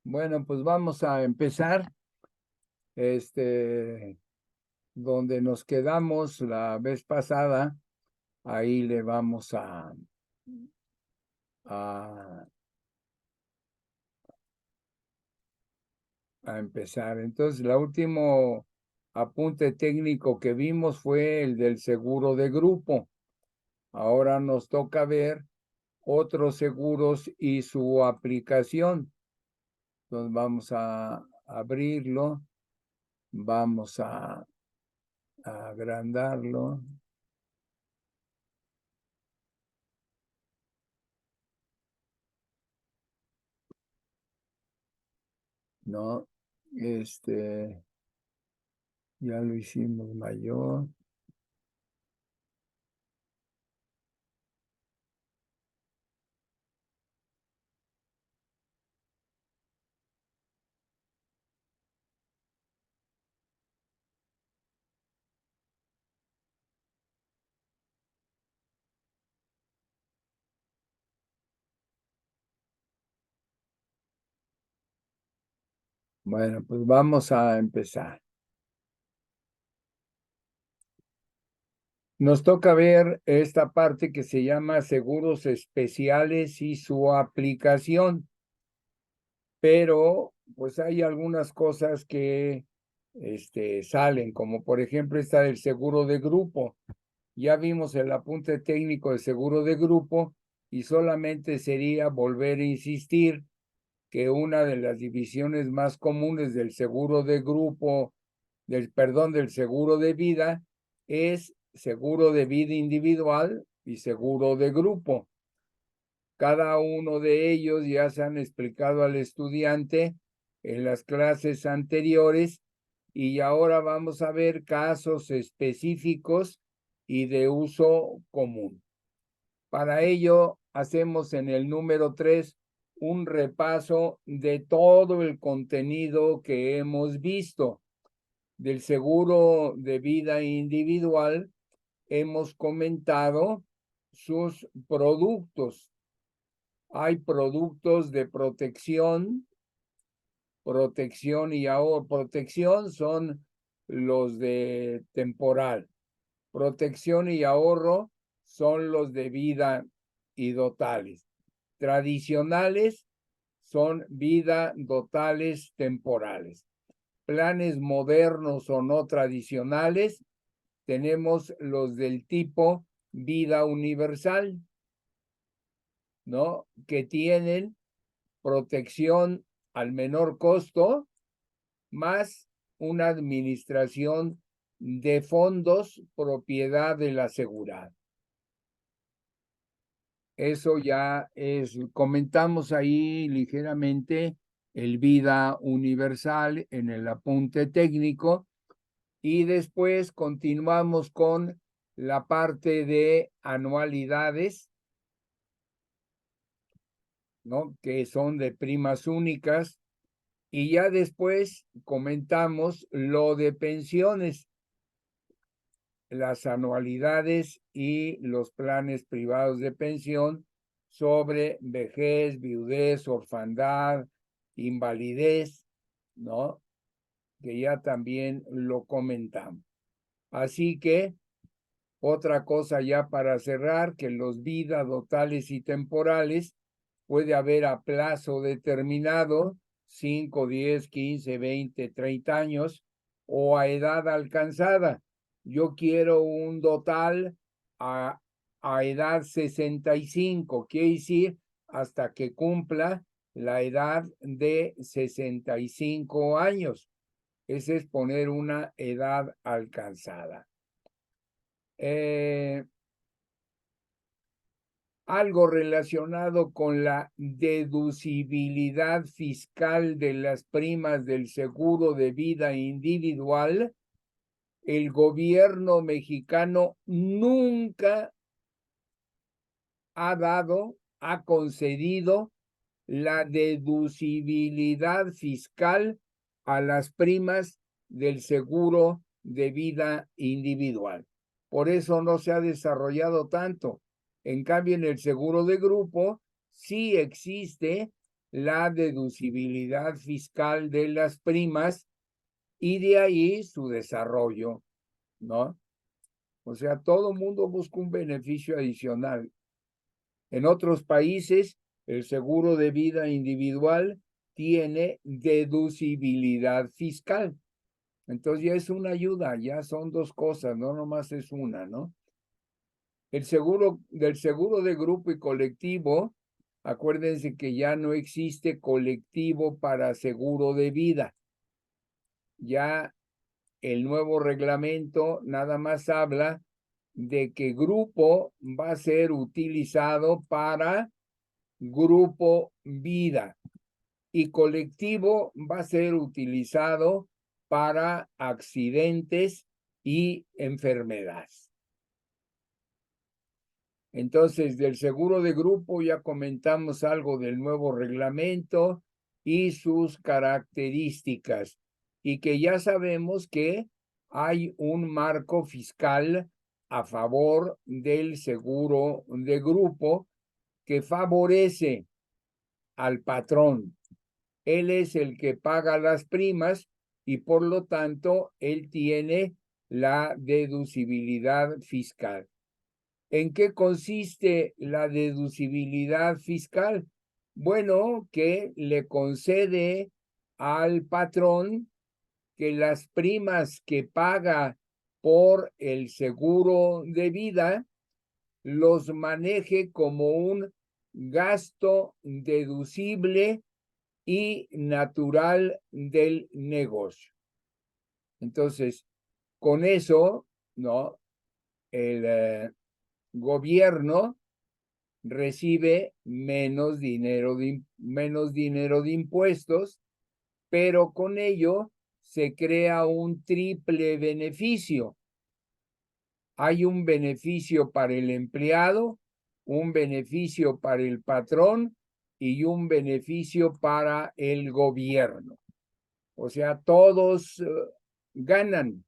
Bueno, pues vamos a empezar, donde nos quedamos la vez pasada, ahí le vamos a, a empezar. Entonces, el último apunte técnico que vimos fue el del seguro de grupo. Ahora nos toca ver otros seguros y su aplicación. Entonces, vamos a abrirlo, vamos a agrandarlo. No, ya lo hicimos mayor. Bueno, pues vamos a empezar. Nos toca ver esta parte que se llama seguros especiales y su aplicación, pero pues hay algunas cosas que salen, como por ejemplo esta del seguro de grupo. Ya vimos el apunte técnico de seguro de grupo y solamente sería volver a insistir que una de las divisiones más comunes del seguro de grupo, del seguro de vida, es seguro de vida individual y seguro de grupo. Cada uno de ellos ya se han explicado al estudiante en las clases anteriores y ahora vamos a ver casos específicos y de uso común. Para ello, hacemos en el número 3 un repaso de todo el contenido que hemos visto. Del seguro de vida individual, hemos comentado sus productos. Hay productos de protección y ahorro. Protección son los de temporal. Protección y ahorro son los de vida y dotales. Tradicionales son vida dotales temporales. Planes modernos o no tradicionales, tenemos los del tipo vida universal, ¿no? Que tienen protección al menor costo, más una administración de fondos propiedad del asegurado. Eso ya es, comentamos ahí ligeramente el vida universal en el apunte técnico y después continuamos con la parte de anualidades, ¿no? Que son de primas únicas, y ya después comentamos lo de pensiones, las anualidades y los planes privados de pensión sobre vejez, viudez, orfandad, invalidez, ¿no? Que ya también lo comentamos. Así que otra cosa ya para cerrar, que los vida dotales y temporales puede haber a plazo determinado, 5, 10, 15, 20, 30 años, o a edad alcanzada. Yo quiero un dotal a edad 65, quiere decir hasta que cumpla la edad de 65 años. Ese es poner una edad alcanzada. Algo relacionado con la deducibilidad fiscal de las primas del seguro de vida individual, el gobierno mexicano nunca ha concedido la deducibilidad fiscal a las primas del seguro de vida individual. Por eso no se ha desarrollado tanto. En cambio, en el seguro de grupo sí existe la deducibilidad fiscal de las primas y de ahí su desarrollo, ¿no? O sea, todo mundo busca un beneficio adicional. En otros países, el seguro de vida individual tiene deducibilidad fiscal. Entonces ya es una ayuda, ya son dos cosas, no nomás es una, ¿no? Del seguro de grupo y colectivo, acuérdense que ya no existe colectivo para seguro de vida. Ya el nuevo reglamento nada más habla de que grupo va a ser utilizado para grupo vida y colectivo va a ser utilizado para accidentes y enfermedades. Entonces, del seguro de grupo ya comentamos algo del nuevo reglamento y sus características, y que ya sabemos que hay un marco fiscal a favor del seguro de grupo que favorece al patrón. Él es el que paga las primas y por lo tanto él tiene la deducibilidad fiscal. ¿En qué consiste la deducibilidad fiscal? Bueno, que le concede al patrón que las primas que paga por el seguro de vida los maneje como un gasto deducible y natural del negocio. Entonces, con eso, ¿no? El gobierno recibe menos dinero de impuestos, pero con ello se crea un triple beneficio. Hay un beneficio para el empleado, un beneficio para el patrón y un beneficio para el gobierno. O sea, todos ganan,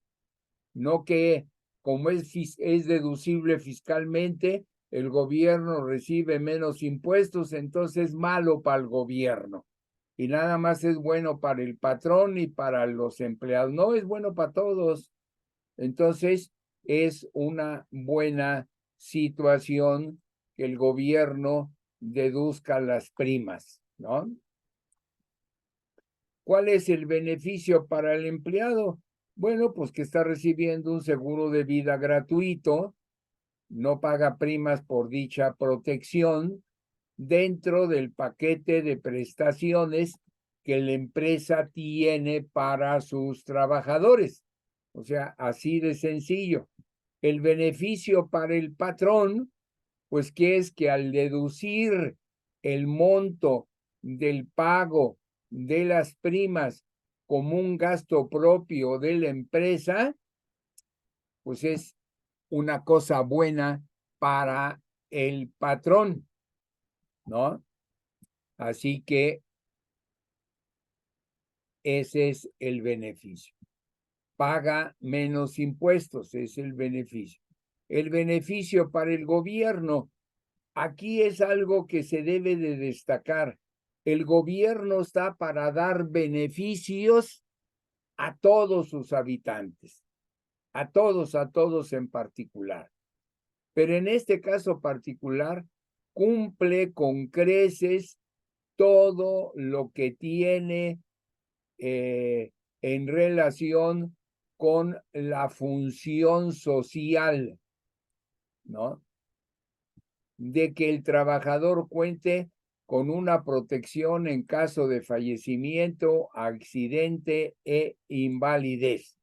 no que como es deducible fiscalmente, el gobierno recibe menos impuestos, entonces es malo para el gobierno. Y nada más es bueno para el patrón y para los empleados. No, es bueno para todos. Entonces, es una buena situación que el gobierno deduzca las primas, ¿no? ¿Cuál es el beneficio para el empleado? Bueno, pues que está recibiendo un seguro de vida gratuito, no paga primas por dicha protección dentro del paquete de prestaciones que la empresa tiene para sus trabajadores. O sea, así de sencillo. El beneficio para el patrón, pues que es que al deducir el monto del pago de las primas como un gasto propio de la empresa, pues es una cosa buena para el patrón, ¿no? Así que ese es el beneficio. Paga menos impuestos, es el beneficio. El beneficio para el gobierno, aquí es algo que se debe de destacar. El gobierno está para dar beneficios a todos sus habitantes, a todos en particular. Pero en este caso particular, cumple con creces todo lo que tiene en relación con la función social, ¿no? De que el trabajador cuente con una protección en caso de fallecimiento, accidente e invalidez.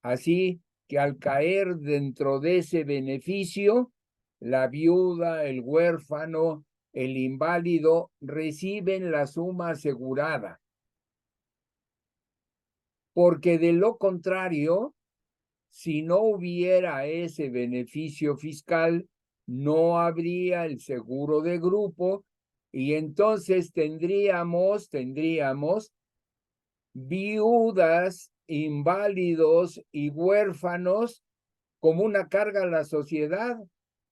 Así que al caer dentro de ese beneficio, la viuda, el huérfano, el inválido reciben la suma asegurada. Porque de lo contrario, si no hubiera ese beneficio fiscal, no habría el seguro de grupo y entonces tendríamos viudas, inválidos y huérfanos como una carga a la sociedad.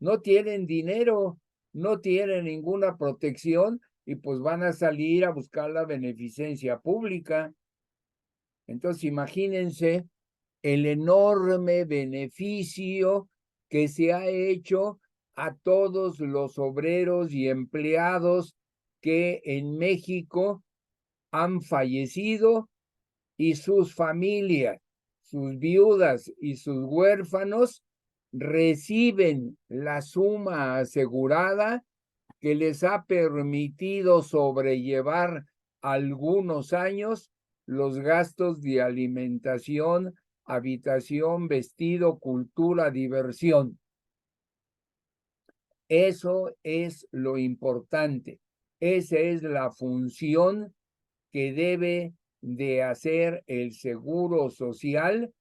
No tienen dinero, no tienen ninguna protección y pues van a salir a buscar la beneficencia pública. Entonces, imagínense el enorme beneficio que se ha hecho a todos los obreros y empleados que en México han fallecido y sus familias, sus viudas y sus huérfanos reciben la suma asegurada que les ha permitido sobrellevar algunos años los gastos de alimentación, habitación, vestido, cultura, diversión. Eso es lo importante. Esa es la función que debe de hacer el seguro social,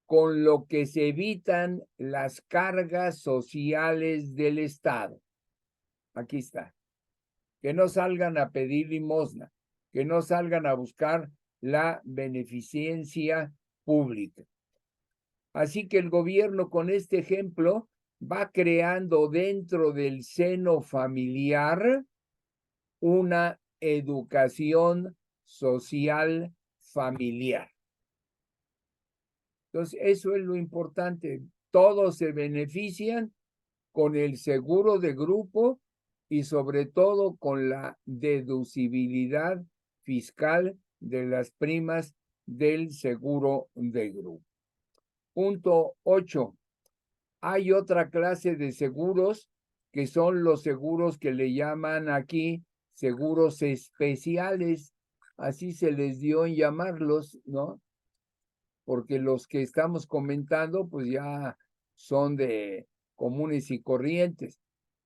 con lo que se evitan las cargas sociales del Estado. Aquí está. Que no salgan a pedir limosna, que no salgan a buscar la beneficencia pública. Así que el gobierno, con este ejemplo, va creando dentro del seno familiar una educación social familiar. Entonces, eso es lo importante. Todos se benefician con el seguro de grupo y sobre todo con la deducibilidad fiscal de las primas del seguro de grupo. Punto 8. Hay otra clase de seguros que son los seguros que le llaman aquí seguros especiales, así se les dio en llamarlos, ¿no? Porque los que estamos comentando pues ya son de comunes y corrientes,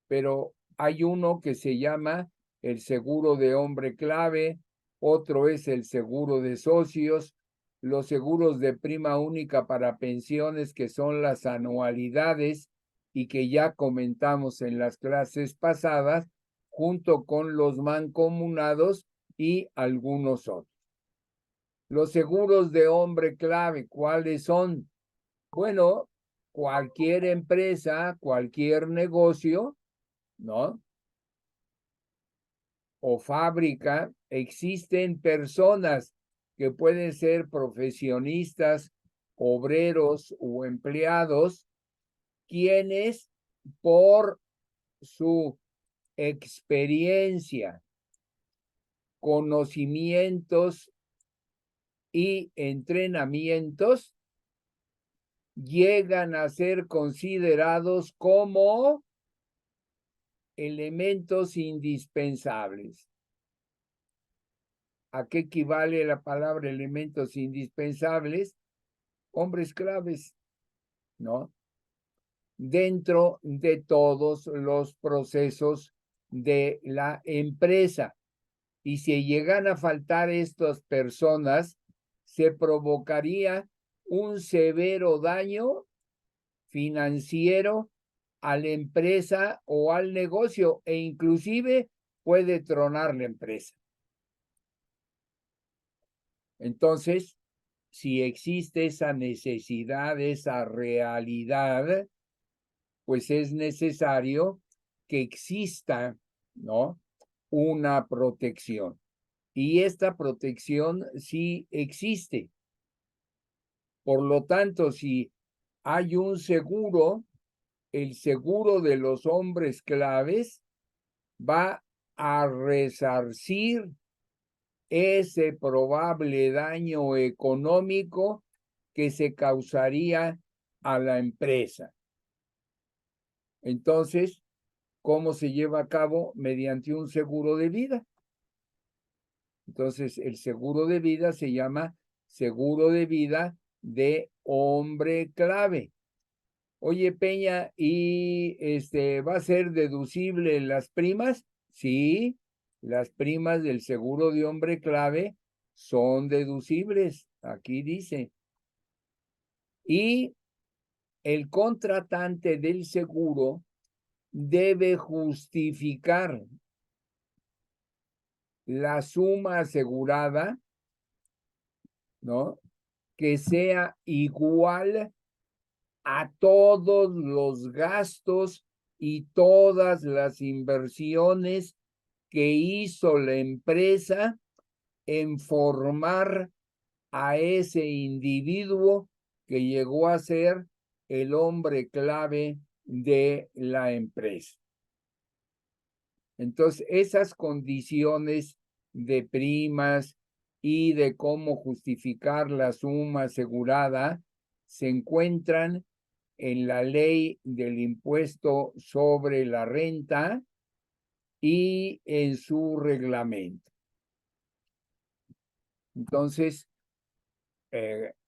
pero hay uno que se llama el seguro de hombre clave, otro es el seguro de socios, los seguros de prima única para pensiones, que son las anualidades y que ya comentamos en las clases pasadas, junto con los mancomunados y algunos otros. Los seguros de hombre clave, ¿cuáles son? Bueno, cualquier empresa, cualquier negocio, ¿no? O fábrica, existen personas que pueden ser profesionistas, obreros o empleados, quienes por su experiencia, conocimientos y entrenamientos llegan a ser considerados como elementos indispensables. ¿A qué equivale la palabra elementos indispensables? Hombres claves, ¿no? Dentro de todos los procesos de la empresa. Y si llegan a faltar estas personas, se provocaría un severo daño financiero a la empresa o al negocio, e inclusive puede tronar la empresa. Entonces, si existe esa necesidad, esa realidad, pues es necesario que exista, ¿no?, una protección. Y esta protección sí existe. Por lo tanto, si hay un seguro, el seguro de los hombres claves va a resarcir ese probable daño económico que se causaría a la empresa. Entonces, ¿cómo se lleva a cabo? Mediante un seguro de vida. Entonces, el seguro de vida se llama seguro de vida de hombre clave. Oye, Peña, ¿y va a ser deducible las primas? Sí, las primas del seguro de hombre clave son deducibles, aquí dice. Y el contratante del seguro debe justificar la suma asegurada, ¿no?, que sea igual a todos los gastos y todas las inversiones que hizo la empresa en formar a ese individuo que llegó a ser el hombre clave de la empresa. Entonces, esas condiciones de primas y de cómo justificar la suma asegurada se encuentran en la ley del impuesto sobre la renta y en su reglamento. Entonces,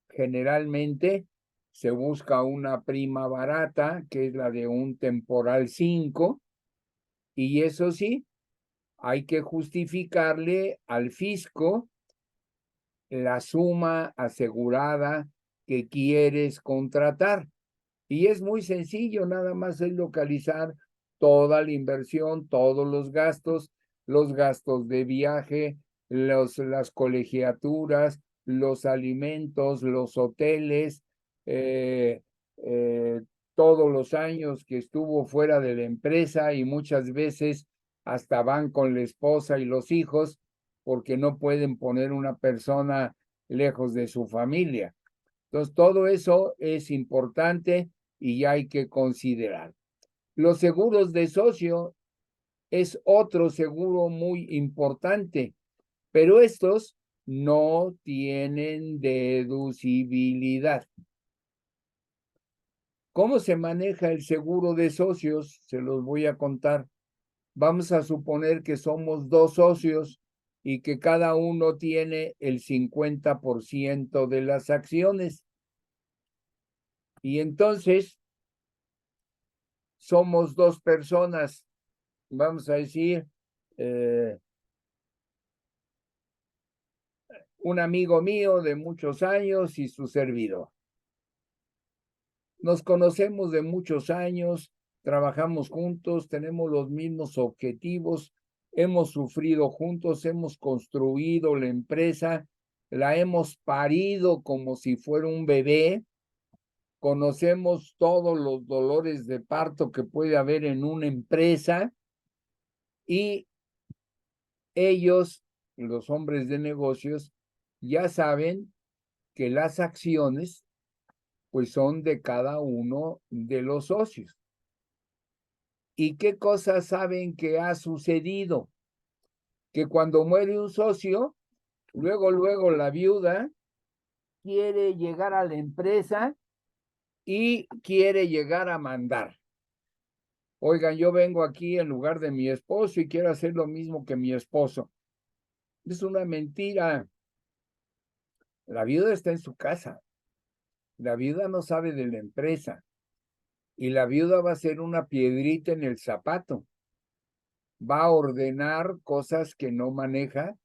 generalmente se busca una prima barata, que es la de un temporal 5, y eso sí, hay que justificarle al fisco la suma asegurada que quieres contratar. Y es muy sencillo, nada más es localizar toda la inversión, todos los gastos de viaje, las colegiaturas, los alimentos, los hoteles, todos los años que estuvo fuera de la empresa y muchas veces hasta van con la esposa y los hijos porque no pueden poner una persona lejos de su familia. Entonces, todo eso es importante y hay que considerar. Los seguros de socio es otro seguro muy importante, pero estos no tienen deducibilidad. ¿Cómo se maneja el seguro de socios? Se los voy a contar. Vamos a suponer que somos 2 socios y que cada uno tiene el 50% de las acciones. Y entonces somos 2 personas, vamos a decir, un amigo mío de muchos años y su servidor. Nos conocemos de muchos años, trabajamos juntos, tenemos los mismos objetivos, hemos sufrido juntos, hemos construido la empresa, la hemos parido como si fuera un bebé, conocemos todos los dolores de parto que puede haber en una empresa y ellos, los hombres de negocios, ya saben que las acciones pues son de cada uno de los socios. ¿Y qué cosas saben que ha sucedido? Que cuando muere un socio, luego la viuda quiere llegar a la empresa y quiere llegar a mandar. Oigan, yo vengo aquí en lugar de mi esposo y quiero hacer lo mismo que mi esposo. Es una mentira. La viuda está en su casa. La viuda no sabe de la empresa. Y la viuda va a ser una piedrita en el zapato. Va a ordenar cosas que no maneja,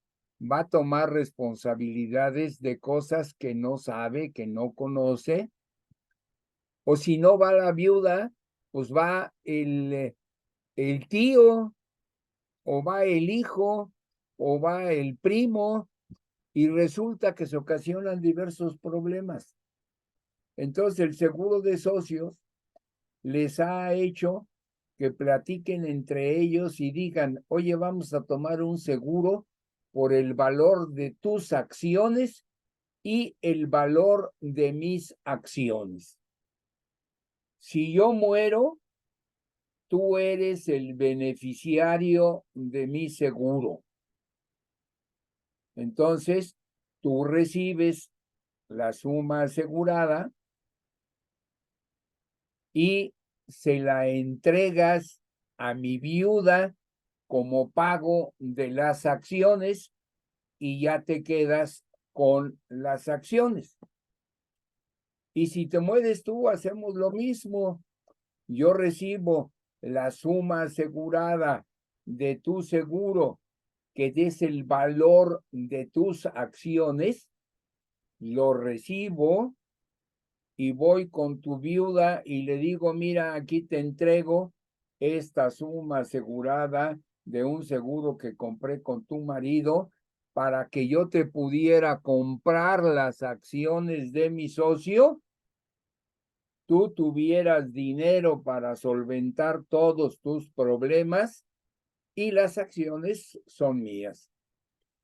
va a tomar responsabilidades de cosas que no sabe, que no conoce, o si no va la viuda, pues va el tío, o va el hijo, o va el primo, y resulta que se ocasionan diversos problemas. Entonces, el seguro de socios les ha hecho que platiquen entre ellos y digan, oye, vamos a tomar un seguro por el valor de tus acciones y el valor de mis acciones. Si yo muero, tú eres el beneficiario de mi seguro. Entonces, tú recibes la suma asegurada y se la entregas a mi viuda como pago de las acciones y ya te quedas con las acciones. Y si te mueres tú, hacemos lo mismo. Yo recibo la suma asegurada de tu seguro, que es el valor de tus acciones, lo recibo y voy con tu viuda y le digo, mira, aquí te entrego esta suma asegurada de un seguro que compré con tu marido para que yo te pudiera comprar las acciones de mi socio, tú tuvieras dinero para solventar todos tus problemas y las acciones son mías.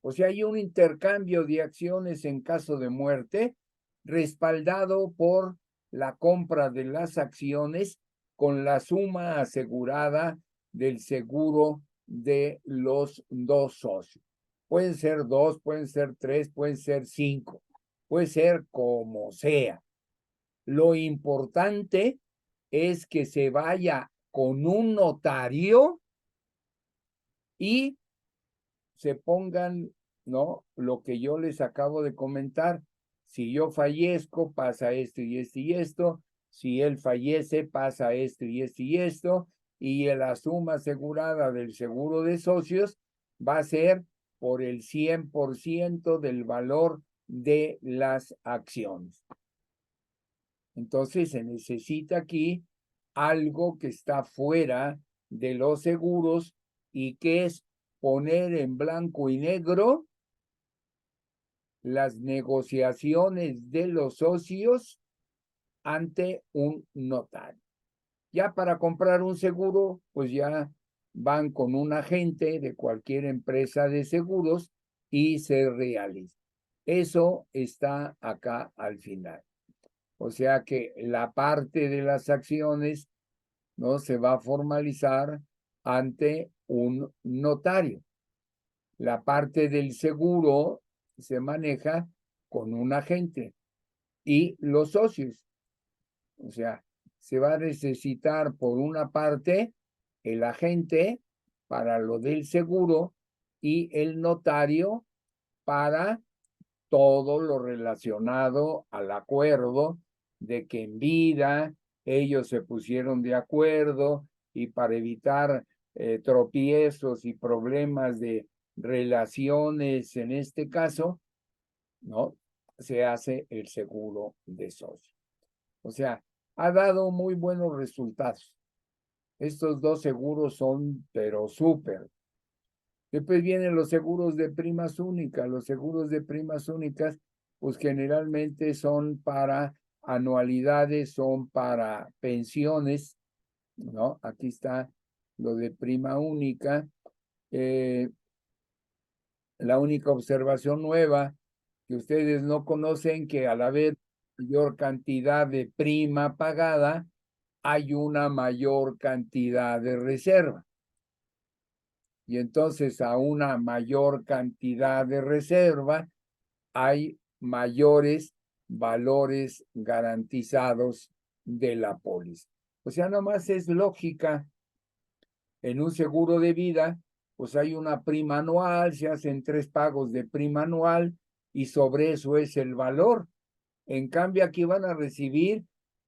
O sea, hay un intercambio de acciones en caso de muerte respaldado por la compra de las acciones con la suma asegurada del seguro de los dos socios. Pueden ser dos, pueden ser tres, pueden ser cinco, puede ser como sea. Lo importante es que se vaya con un notario y se pongan, ¿no? Lo que yo les acabo de comentar. Si yo fallezco, pasa esto y esto y esto. Si él fallece, pasa esto y esto y esto. Y la suma asegurada del seguro de socios va a ser por el 100% del valor de las acciones. Entonces se necesita aquí algo que está fuera de los seguros y que es poner en blanco y negro las negociaciones de los socios ante un notario. Ya para comprar un seguro, pues ya van con un agente de cualquier empresa de seguros y se realiza. Eso está acá al final. O sea que la parte de las acciones no se va a formalizar ante un notario. La parte del seguro se maneja con un agente y los socios. O sea, se va a necesitar por una parte el agente para lo del seguro y el notario para todo lo relacionado al acuerdo de que en vida ellos se pusieron de acuerdo y para evitar tropiezos y problemas de relaciones en este caso, ¿no? Se hace el seguro de socio. O sea, ha dado muy buenos resultados. Estos dos seguros son, pero súper. Después vienen los seguros de primas únicas. Los seguros de primas únicas, pues generalmente son para anualidades, son para pensiones, ¿no? Aquí está lo de prima única. La única observación nueva que ustedes no conocen, que al haber mayor cantidad de prima pagada, hay una mayor cantidad de reserva. Y entonces a una mayor cantidad de reserva hay mayores valores garantizados de la póliza. O sea, nomás es lógica. En un seguro de vida, pues hay una prima anual, se hacen 3 pagos de prima anual y sobre eso es el valor. En cambio, aquí van a recibir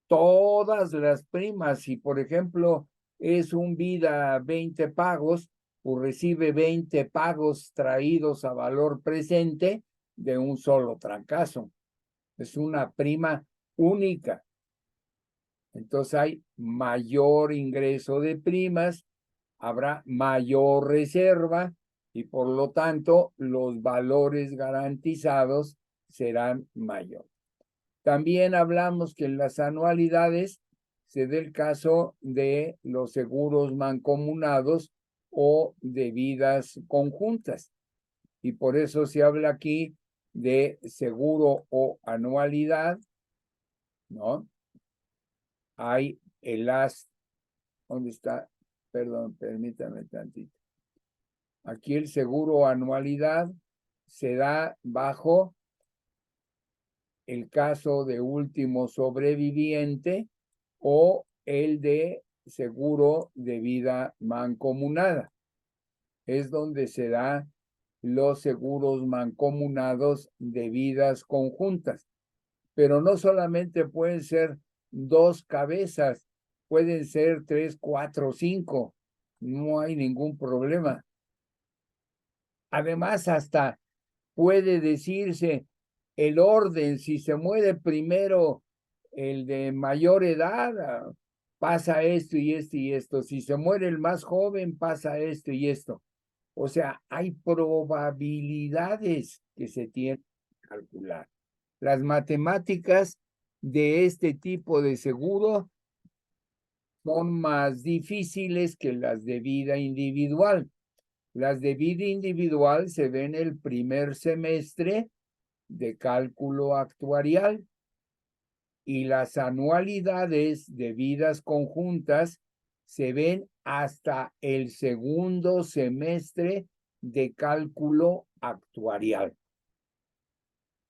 todas las primas. Si, por ejemplo, es un vida 20 pagos, pues recibe 20 pagos traídos a valor presente de un solo trancazo. Es una prima única. Entonces hay mayor ingreso de primas, habrá mayor reserva y por lo tanto los valores garantizados serán mayores. También hablamos que en las anualidades se dé el caso de los seguros mancomunados o de vidas conjuntas. Y por eso se habla aquí de seguro o anualidad, ¿no? Hay el as, ¿dónde está? Perdón, permítame tantito. Aquí el seguro anualidad se da bajo el caso de último sobreviviente o el de seguro de vida mancomunada. Es donde se da los seguros mancomunados de vidas conjuntas. Pero no solamente pueden ser 2 cabezas, pueden ser 3, 4, 5. No hay ningún problema. Además, hasta puede decirse el orden, si se muere primero el de mayor edad, pasa esto y esto y esto. Si se muere el más joven, pasa esto y esto. O sea, hay probabilidades que se tienen que calcular. Las matemáticas de este tipo de seguro son más difíciles que las de vida individual. Las de vida individual se ven el primer semestre de cálculo actuarial y las anualidades de vidas conjuntas se ven hasta el segundo semestre de cálculo actuarial.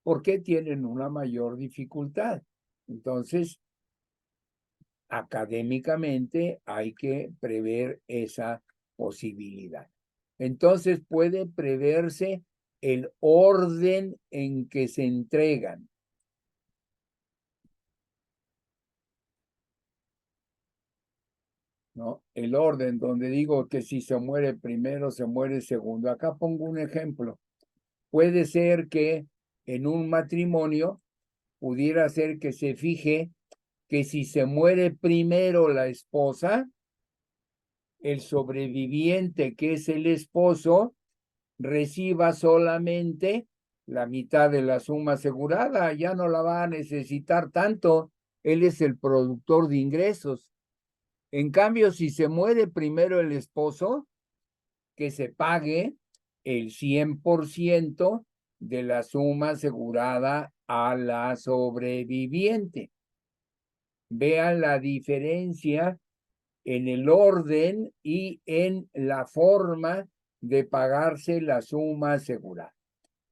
¿Por qué tienen una mayor dificultad? Entonces, académicamente hay que prever esa posibilidad. Entonces puede preverse el orden en que se entregan. ¿No? El orden donde digo que si se muere primero, se muere segundo. Acá pongo un ejemplo. Puede ser que en un matrimonio pudiera ser que se fije que si se muere primero la esposa, el sobreviviente, que es el esposo, reciba solamente la mitad de la suma asegurada, ya no la va a necesitar tanto, él es el productor de ingresos. En cambio, si se muere primero el esposo, que se pague el 100% de la suma asegurada a la sobreviviente. Vean la diferencia en el orden y en la forma de pagarse la suma asegurada.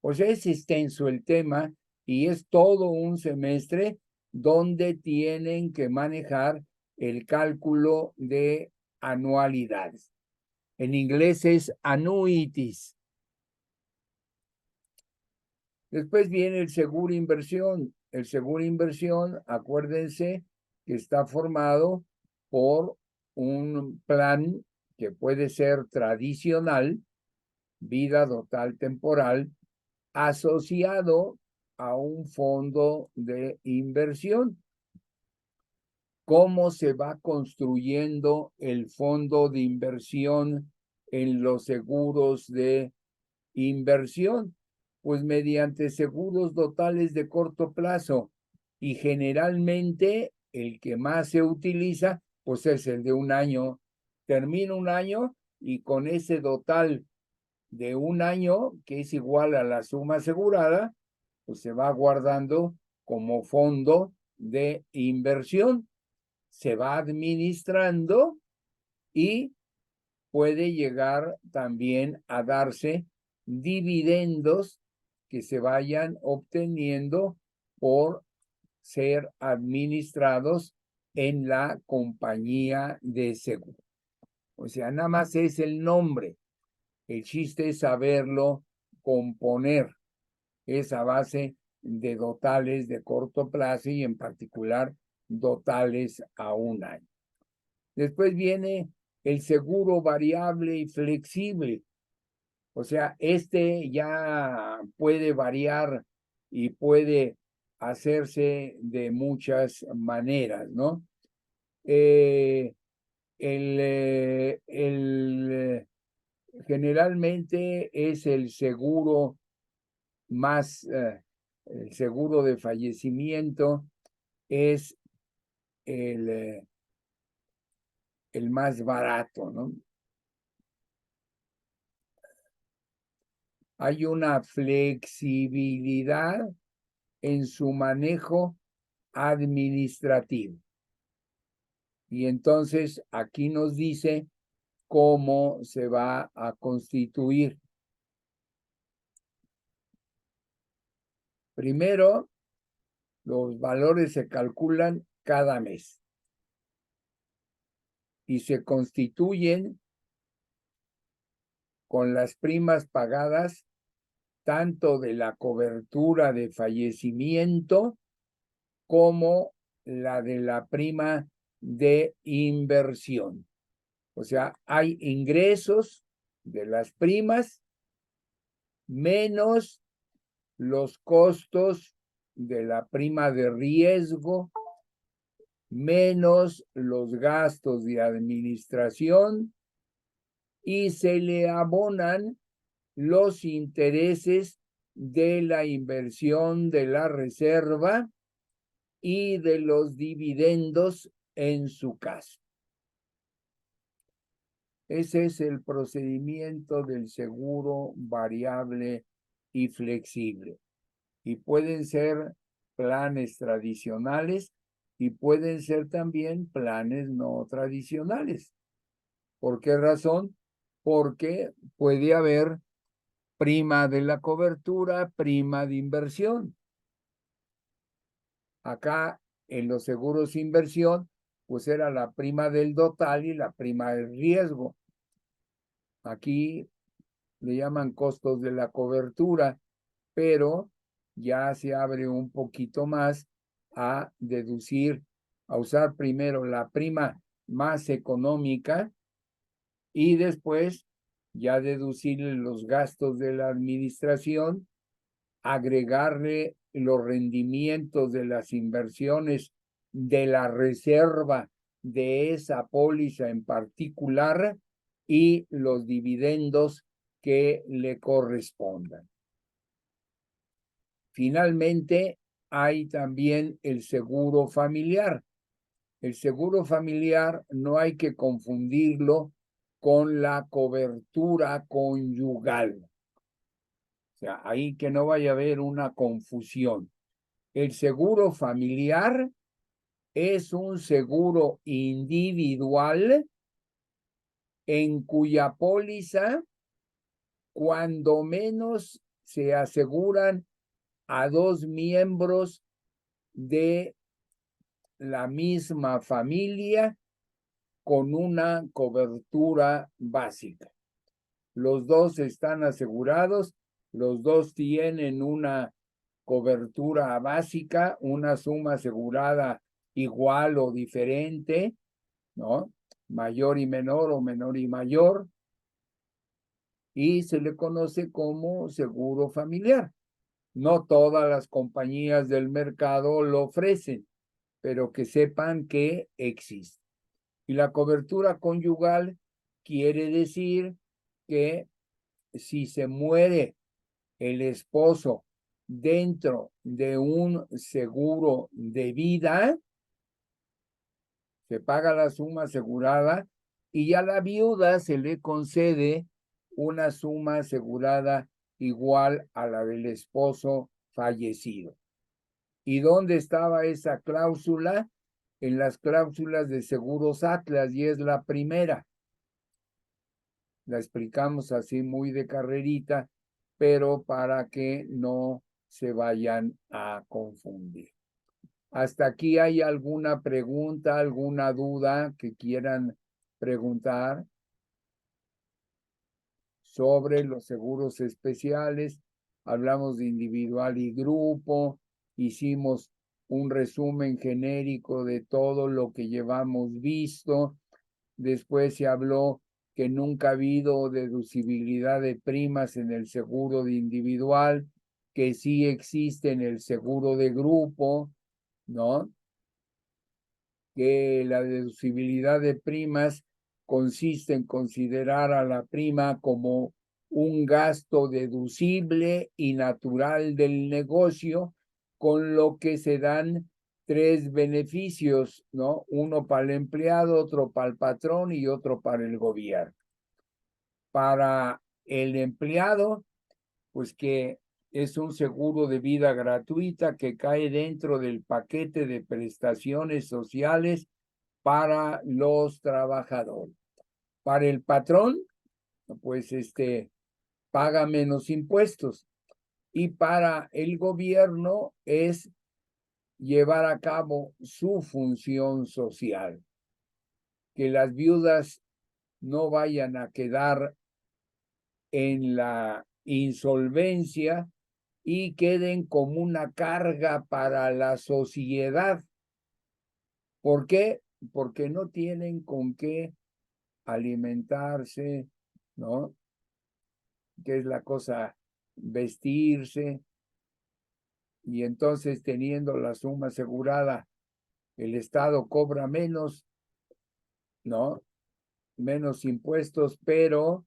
O sea, es extenso el tema y es todo un semestre donde tienen que manejar el cálculo de anualidades. En inglés es annuities. Después viene el seguro inversión. El seguro inversión, acuérdense que está formado por un plan que puede ser tradicional, vida total temporal, asociado a un fondo de inversión. ¿Cómo se va construyendo el fondo de inversión en los seguros de inversión? Pues mediante seguros totales de corto plazo y generalmente el que más se utiliza pues es el de un año. Termina un año y con ese total de un año, que es igual a la suma asegurada, pues se va guardando como fondo de inversión, se va administrando y puede llegar también a darse dividendos que se vayan obteniendo por ser administrados en la compañía de seguro. O sea, nada más es el nombre. El chiste es saberlo componer. Es a base de dotales de corto plazo y en particular dotales a un año. Después viene el seguro variable y flexible. O sea, este ya puede variar y puede hacerse de muchas maneras, ¿no? Generalmente es el seguro más, el seguro de fallecimiento es el más barato, ¿no? Hay una flexibilidad en su manejo administrativo. Y entonces aquí nos dice cómo se va a constituir. Primero, los valores se calculan cada mes y se constituyen con las primas pagadas tanto de la cobertura de fallecimiento como la de la prima de inversión. O sea, hay ingresos de las primas menos los costos de la prima de riesgo, menos los gastos de administración y se le abonan los intereses de la inversión de la reserva y de los dividendos en su caso. Ese es el procedimiento del seguro variable y flexible. Y pueden ser planes tradicionales y pueden ser también planes no tradicionales. ¿Por qué razón? Porque puede haber prima de la cobertura, prima de inversión. Acá en los seguros inversión, pues era la prima del total y la prima del riesgo. Aquí le llaman costos de la cobertura, pero ya se abre un poquito más a deducir, a usar primero la prima más económica y después ya deducirle los gastos de la administración, agregarle los rendimientos de las inversiones de la reserva de esa póliza en particular y los dividendos que le correspondan. Finalmente, hay también el seguro familiar. El seguro familiar no hay que confundirlo con la cobertura conyugal. O sea, ahí que no vaya a haber una confusión. El seguro familiar es un seguro individual en cuya póliza, cuando menos, se aseguran a dos miembros de la misma familia con una cobertura básica. Los dos están asegurados, los dos tienen una cobertura básica, una suma asegurada igual o diferente, ¿no? Mayor y menor o menor y mayor, y se le conoce como seguro familiar. No todas las compañías del mercado lo ofrecen, pero que sepan que existe. Y la cobertura conyugal quiere decir que si se muere el esposo dentro de un seguro de vida, se paga la suma asegurada y a la viuda se le concede una suma asegurada igual a la del esposo fallecido. ¿Y dónde estaba esa cláusula? En las cláusulas de Seguros Atlas, y es la primera. La explicamos así muy de carrerita, pero para que no se vayan a confundir. ¿Hasta aquí hay alguna pregunta, alguna duda que quieran preguntar sobre los seguros especiales? Hablamos de individual y grupo, hicimos un resumen genérico de todo lo que llevamos visto. Después se habló que nunca ha habido deducibilidad de primas en el seguro de individual, que sí existe en el seguro de grupo, ¿no? Que la deducibilidad de primas consiste en considerar a la prima como un gasto deducible y natural del negocio, con lo que se dan tres beneficios, ¿no? Uno para el empleado, otro para el patrón y otro para el gobierno. Para el empleado, pues que es un seguro de vida gratuita que cae dentro del paquete de prestaciones sociales para los trabajadores. Para el patrón, pues paga menos impuestos. Y para el gobierno es llevar a cabo su función social. Que las viudas no vayan a quedar en la insolvencia y queden como una carga para la sociedad. ¿Por qué? Porque no tienen con qué alimentarse, ¿no? ¿Qué es la cosa? Vestirse. Y entonces, teniendo la suma asegurada, el Estado cobra menos, ¿no? Menos impuestos, pero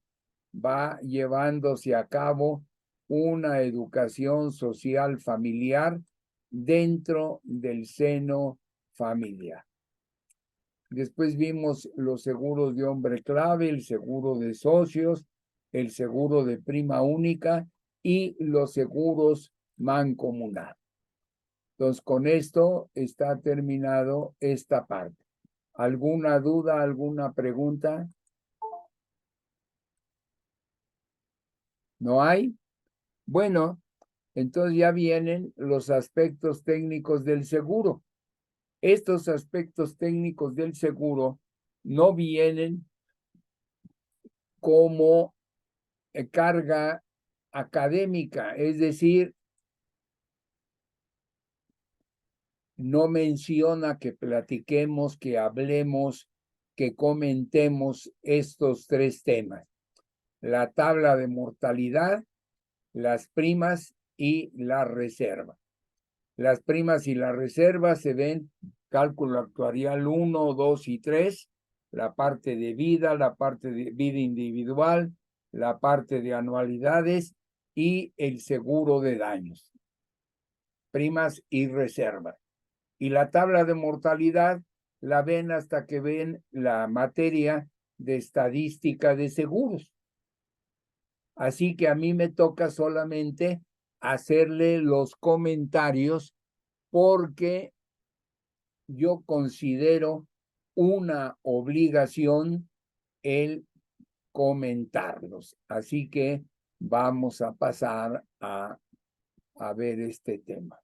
va llevándose a cabo una educación social familiar dentro del seno familiar. Después vimos los seguros de hombre clave, el seguro de socios, el seguro de prima única y los seguros mancomunados. Entonces, con esto está terminado esta parte. ¿Alguna duda, alguna pregunta? ¿No hay? Bueno, entonces ya vienen los aspectos técnicos del seguro. Estos aspectos técnicos del seguro no vienen como carga académica, es decir, no menciona que platiquemos, que hablemos, que comentemos estos tres temas: la tabla de mortalidad, las primas y la reserva. Las primas y la reserva se ven cálculo actuarial 1, 2 y 3, la parte de vida, la parte de vida individual, la parte de anualidades y el seguro de daños, primas y reserva. Y la tabla de mortalidad la ven hasta que ven la materia de estadística de seguros. Así que a mí me toca solamente hacerle los comentarios porque yo considero una obligación el comentarlos. Así que vamos a pasar a ver este tema.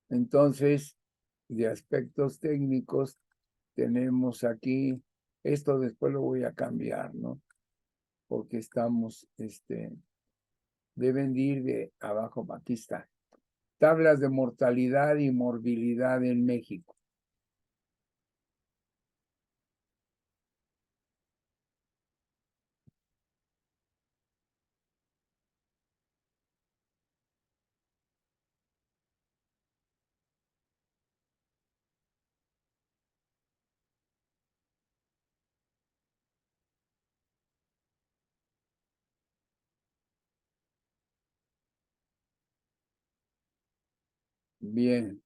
Entonces, de aspectos técnicos, tenemos aquí, esto después lo voy a cambiar, ¿no? Porque estamos, deben de ir de abajo, aquí está. Tablas de mortalidad y morbilidad en México. Bien.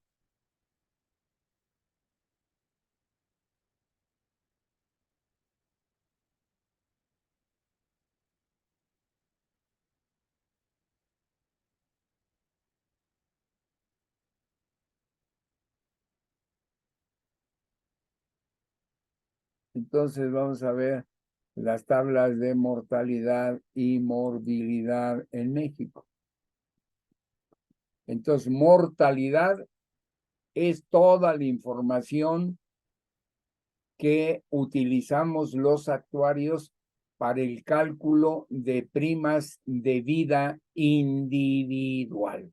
Entonces vamos a ver las tablas de mortalidad y morbilidad en México. Entonces, mortalidad es toda la información que utilizamos los actuarios para el cálculo de primas de vida individual.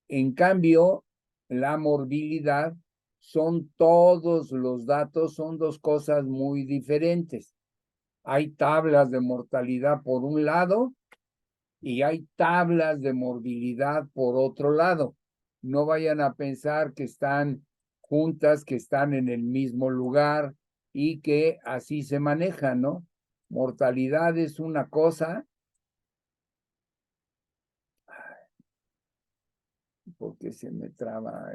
En cambio, la morbilidad son todos los datos, son dos cosas muy diferentes. Hay tablas de mortalidad por un lado y hay tablas de morbilidad por otro lado. No vayan a pensar que están juntas, que están en el mismo lugar y que así se manejan, ¿no? Mortalidad es una cosa, porque se me traba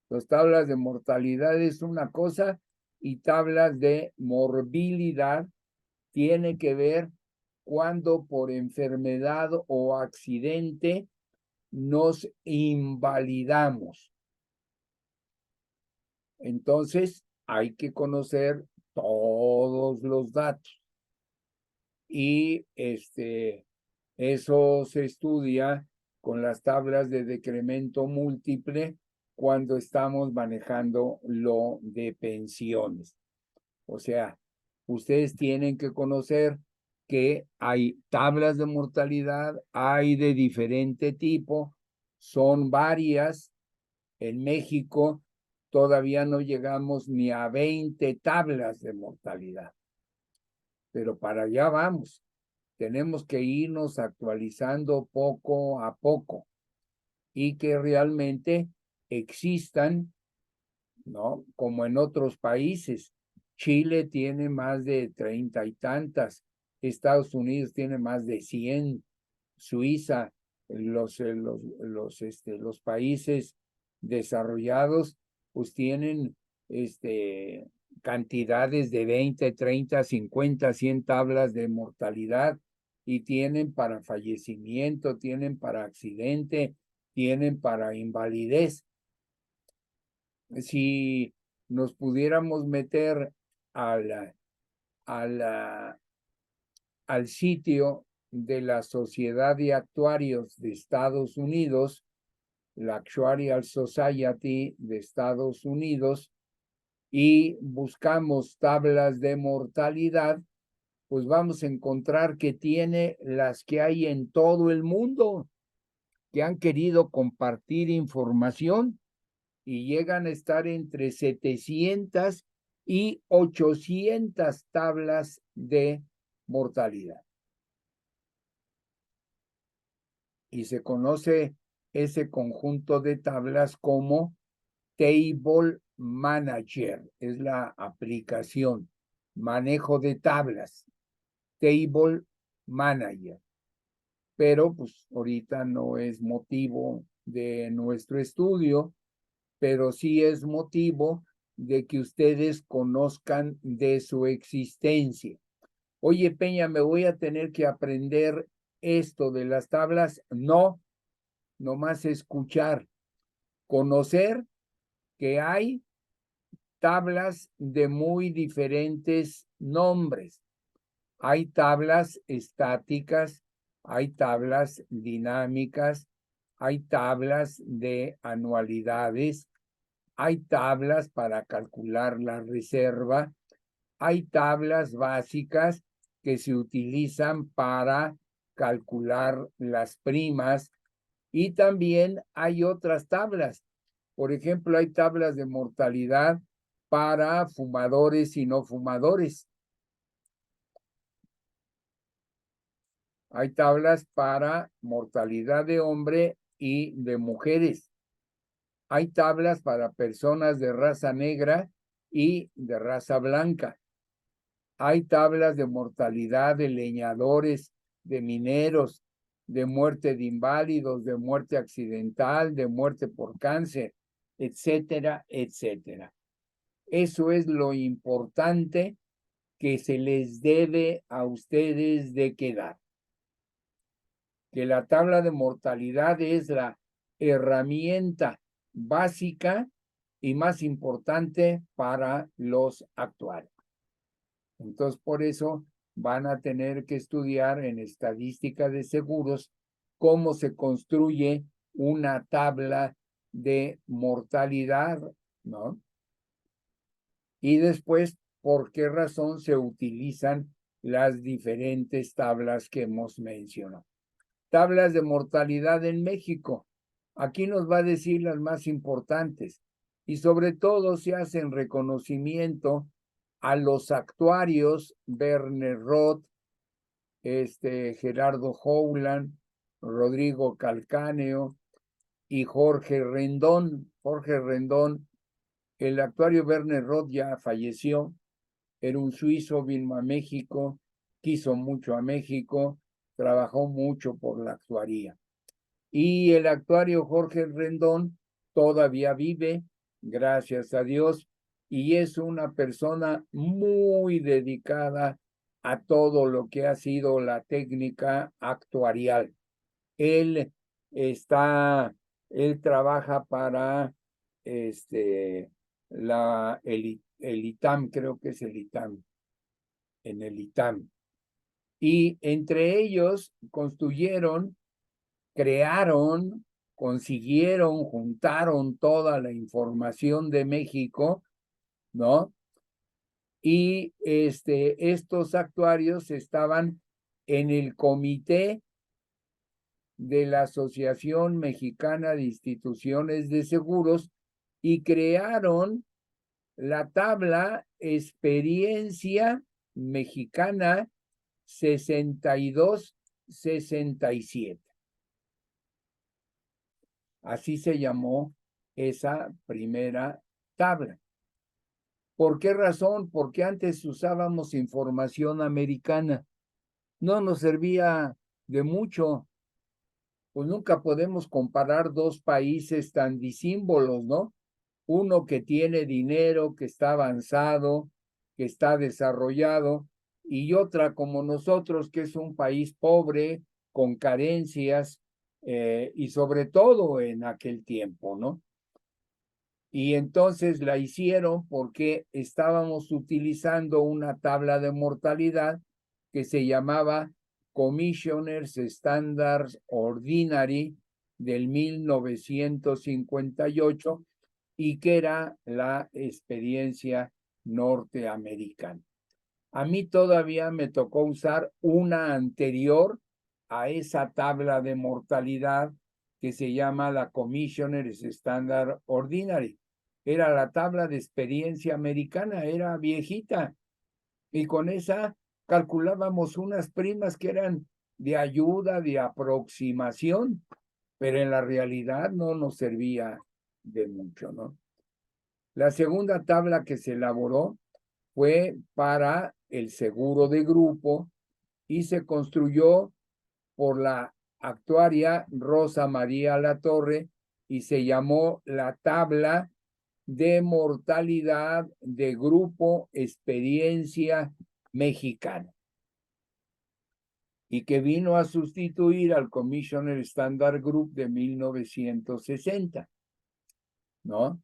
Las tablas de mortalidad es una cosa y tablas de morbilidad tiene que ver cuando por enfermedad o accidente nos invalidamos. Entonces, hay que conocer todos los datos. Y eso se estudia con las tablas de decremento múltiple cuando estamos manejando lo de pensiones. O sea, ustedes tienen que conocer que hay tablas de mortalidad, hay de diferente tipo, son varias. En México todavía no llegamos ni a 20 tablas de mortalidad, pero para allá vamos. Tenemos que irnos actualizando poco a poco y que realmente existan, ¿no? Como en otros países. Chile tiene más de 30 y tantas, Estados Unidos tiene más de 100, Suiza, los países desarrollados, pues tienen cantidades de 20, 30, 50, 100 tablas de mortalidad y tienen para fallecimiento, tienen para accidente, tienen para invalidez. Si nos pudiéramos meter al sitio de la Sociedad de Actuarios de Estados Unidos, la Actuarial Society de Estados Unidos, y buscamos tablas de mortalidad, pues vamos a encontrar que tiene las que hay en todo el mundo, que han querido compartir información y llegan a estar entre 700 y 800 tablas de mortalidad. Y se conoce ese conjunto de tablas como Table Manager, es la aplicación, manejo de tablas, Table Manager. Pero pues ahorita no es motivo de nuestro estudio, pero sí es motivo de que ustedes conozcan de su existencia. Oye, Peña, ¿me voy a tener que aprender esto de las tablas? No, nomás escuchar, conocer que hay tablas de muy diferentes nombres. Hay tablas estáticas, hay tablas dinámicas, hay tablas de anualidades, hay tablas para calcular la reserva, hay tablas básicas que se utilizan para calcular las primas y también hay otras tablas. Por ejemplo, hay tablas de mortalidad para fumadores y no fumadores. Hay tablas para mortalidad de hombre y de mujeres. Hay tablas para personas de raza negra y de raza blanca. Hay tablas de mortalidad de leñadores, de mineros, de muerte de inválidos, de muerte accidental, de muerte por cáncer, etcétera, etcétera. Eso es lo importante que se les debe a ustedes de quedar. Que la tabla de mortalidad es la herramienta básica y más importante para los actuarios. Entonces, por eso van a tener que estudiar en estadística de seguros cómo se construye una tabla de mortalidad, ¿no? Y después, ¿por qué razón se utilizan las diferentes tablas que hemos mencionado? Tablas de mortalidad en México. Aquí nos va a decir las más importantes y sobre todo se hacen reconocimiento a los actuarios Werner Roth, Gerardo Howland, Rodrigo Calcáneo y Jorge Rendón. Jorge Rendón, el actuario Werner Roth ya falleció, era un suizo, vino a México, quiso mucho a México, trabajó mucho por la actuaría. Y el actuario Jorge Rendón todavía vive, gracias a Dios, y es una persona muy dedicada a todo lo que ha sido la técnica actuarial. Él trabaja para el ITAM, creo que es el ITAM, en el ITAM. Y entre ellos crearon, consiguieron, juntaron toda la información de México, ¿no? Y estos actuarios estaban en el comité de la Asociación Mexicana de Instituciones de Seguros y crearon la tabla Experiencia Mexicana 62-67. Así se llamó esa primera tabla. ¿Por qué razón? Porque antes usábamos información americana no nos servía de mucho. Pues nunca podemos comparar dos países tan disímbolos, ¿no? Uno que tiene dinero, que está avanzado, que está desarrollado, y otra como nosotros, que es un país pobre, con carencias, y sobre todo en aquel tiempo, ¿no? Y entonces la hicieron porque estábamos utilizando una tabla de mortalidad que se llamaba Commissioners Standards Ordinary del 1958 y que era la experiencia norteamericana. A mí todavía me tocó usar una anterior a esa tabla de mortalidad que se llama la Commissioner's Standard Ordinary. Era la tabla de experiencia americana, era viejita. Y con esa calculábamos unas primas que eran de ayuda, de aproximación, pero en la realidad no nos servía de mucho, ¿no? La segunda tabla que se elaboró fue para el seguro de grupo y se construyó por la actuaria Rosa María Latorre y se llamó la tabla de mortalidad de grupo experiencia mexicana y que vino a sustituir al Commissioner Standard Group de 1960, ¿no?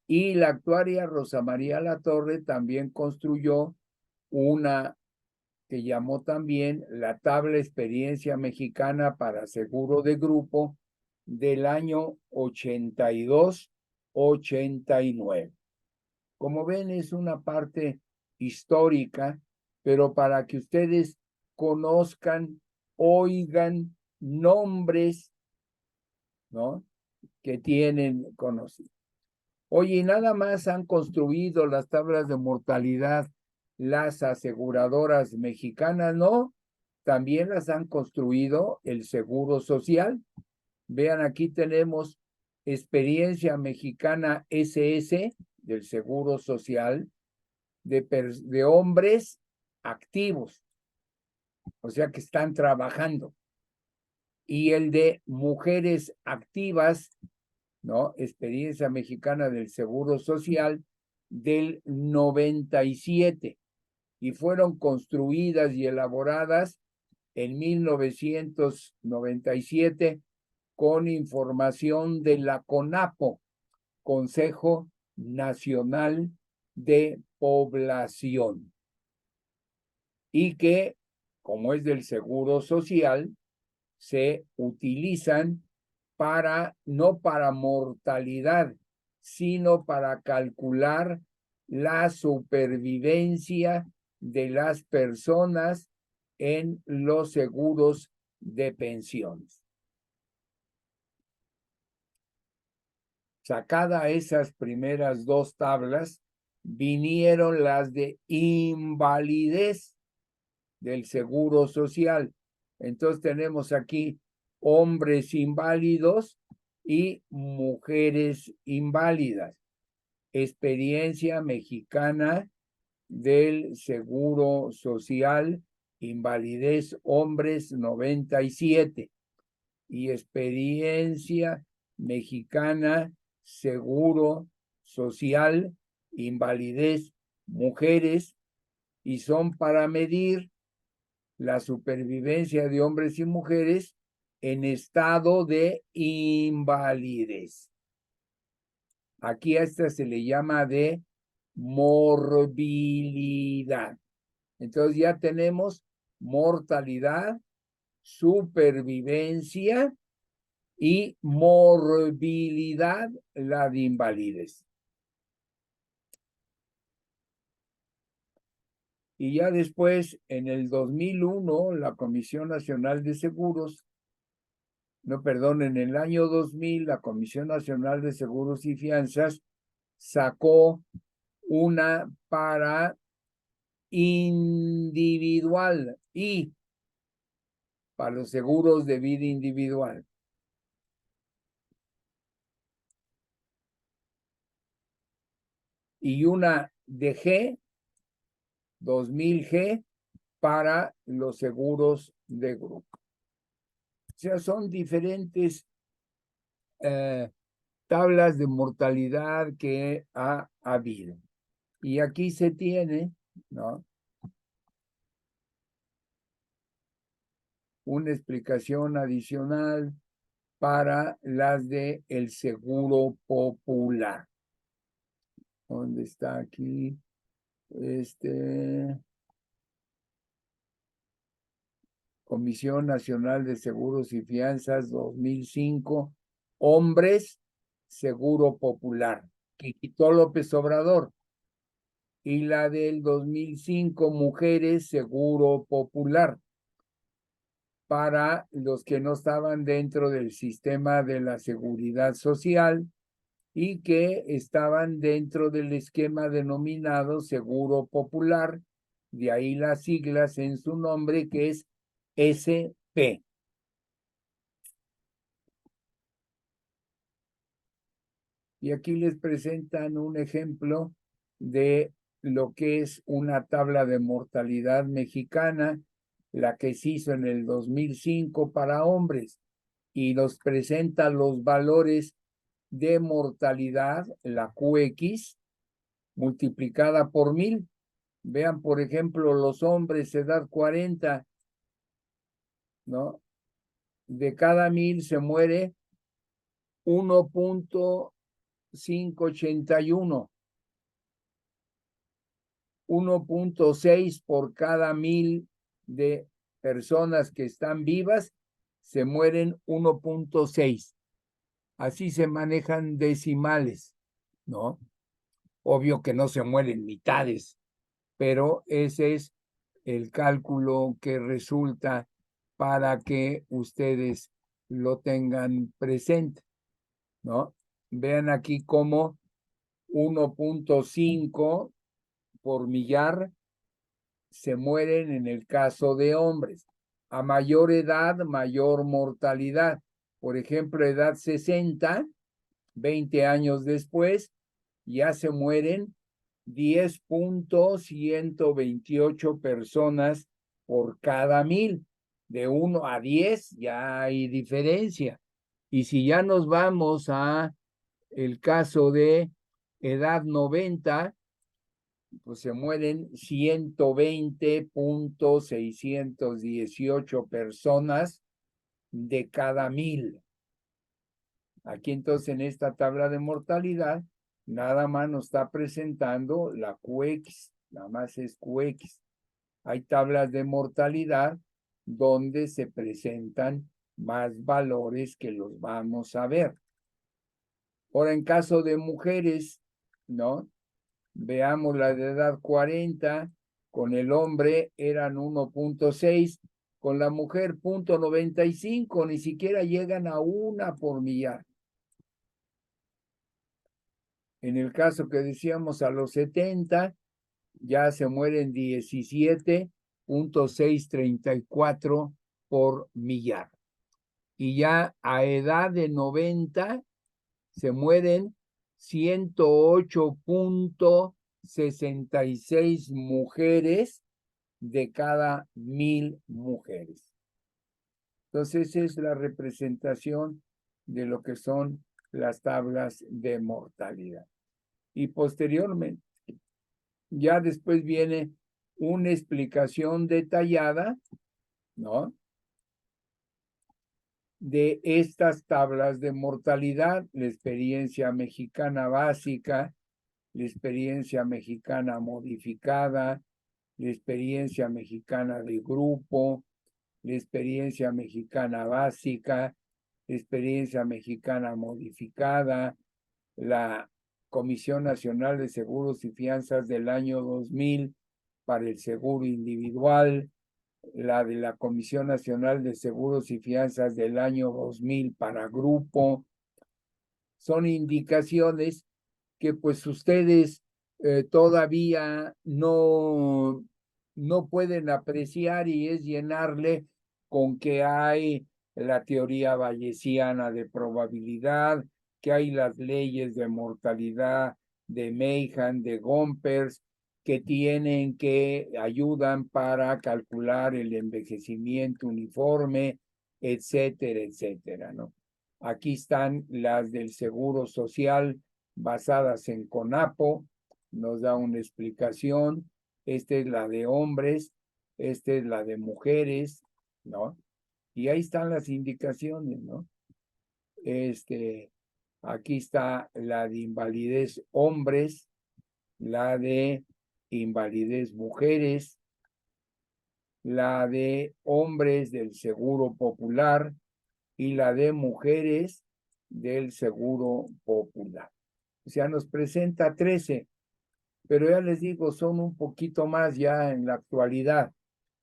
Y la actuaria Rosa María Latorre también construyó una que llamó también la tabla experiencia mexicana para seguro de grupo del año 82-89. Como ven, es una parte histórica, pero para que ustedes conozcan, oigan nombres, ¿no? Que tienen conocidos. Oye, y nada más han construido las tablas de mortalidad las aseguradoras mexicanas, ¿no? También las han construido el Seguro Social. Vean, aquí tenemos Experiencia Mexicana SS del Seguro Social de hombres activos, o sea que están trabajando. Y el de mujeres activas, ¿no? Experiencia Mexicana del Seguro Social del 97 y fueron construidas y elaboradas en 1997 con información de la CONAPO, Consejo Nacional de Población, y que, como es del Seguro Social, se utilizan no para mortalidad, sino para calcular la supervivencia de las personas en los seguros de pensiones. Sacada esas primeras dos tablas, vinieron las de invalidez del Seguro Social. Entonces tenemos aquí hombres inválidos y mujeres inválidas. Experiencia mexicana del Seguro Social, invalidez hombres 97 y experiencia mexicana Seguro Social, invalidez mujeres, y son para medir la supervivencia de hombres y mujeres en estado de invalidez. Aquí a esta se le llama de morbilidad. Entonces ya tenemos mortalidad, supervivencia y morbilidad, la de invalidez. Y ya después, en el 2001, la Comisión Nacional de Seguros, no, perdón, en el año 2000, la Comisión Nacional de Seguros y Fianzas sacó una para individual y para los seguros de vida individual. Y una de G, 2000 G, para los seguros de grupo. O sea, son diferentes tablas de mortalidad que ha habido. Y aquí se tiene, ¿no?, una explicación adicional para las de el seguro popular. ¿Dónde está aquí? Comisión Nacional de Seguros y Fianzas 2005, hombres, seguro popular, que quitó López Obrador. Y la del 2005, mujeres, seguro popular, para los que no estaban dentro del sistema de la seguridad social y que estaban dentro del esquema denominado Seguro Popular, de ahí las siglas en su nombre, que es SP. Y aquí les presentan un ejemplo de lo que es una tabla de mortalidad mexicana, la que se hizo en el 2005 para hombres, y nos presenta los valores de mortalidad, la QX, multiplicada por 1000. Vean, por ejemplo, los hombres, edad 40, ¿no? De cada 1000 se muere 1.581. 1.6 por cada 1000 de personas que están vivas, se mueren 1.6. Así se manejan decimales, ¿no? Obvio que no se mueren mitades, pero ese es el cálculo que resulta para que ustedes lo tengan presente, ¿no? Vean aquí cómo 1.5 por millar se mueren en el caso de hombres. A mayor edad, mayor mortalidad. Por ejemplo, edad 60, 20 años después, ya se mueren 10.128 personas por cada 1000. De 1 a 10 ya hay diferencia. Y si ya nos vamos a el caso de edad 90, pues se mueren 120.618 personas de cada 1000. Aquí entonces en esta tabla de mortalidad, nada más nos está presentando la QX, nada más es QX. Hay tablas de mortalidad donde se presentan más valores que los vamos a ver. Ahora, en caso de mujeres, ¿no? Veamos la de edad 40, con el hombre eran 1.6, con la mujer 0.95, ni siquiera llegan a 1 por millar. En el caso que decíamos a los 70, ya se mueren 17.634 por millar. Y ya a edad de 90 se mueren 108.66 mujeres de cada 1000 mujeres. Entonces, esa es la representación de lo que son las tablas de mortalidad. Y posteriormente, ya después viene una explicación detallada, ¿no?, de estas tablas de mortalidad, la experiencia mexicana básica, la experiencia mexicana modificada, la experiencia mexicana de grupo, la experiencia mexicana básica, la experiencia mexicana modificada, la Comisión Nacional de Seguros y Fianzas del año 2000 para el seguro individual, la de la Comisión Nacional de Seguros y Fianzas del año 2000 para grupo. Son indicaciones que pues ustedes todavía no pueden apreciar, y es llenarle con que hay la teoría bayesiana de probabilidad, que hay las leyes de mortalidad de Mahan, de Gompers, que tienen que ayudan para calcular el envejecimiento uniforme, etcétera, etcétera, ¿no? Aquí están las del Seguro Social basadas en CONAPO, nos da una explicación. Esta es la de hombres, esta es la de mujeres, ¿no? Y ahí están las indicaciones, ¿no? Aquí está la de invalidez hombres, la de invalidez mujeres, la de hombres del Seguro Popular y la de mujeres del Seguro Popular. O sea, nos presenta 13, pero ya les digo, son un poquito más ya en la actualidad,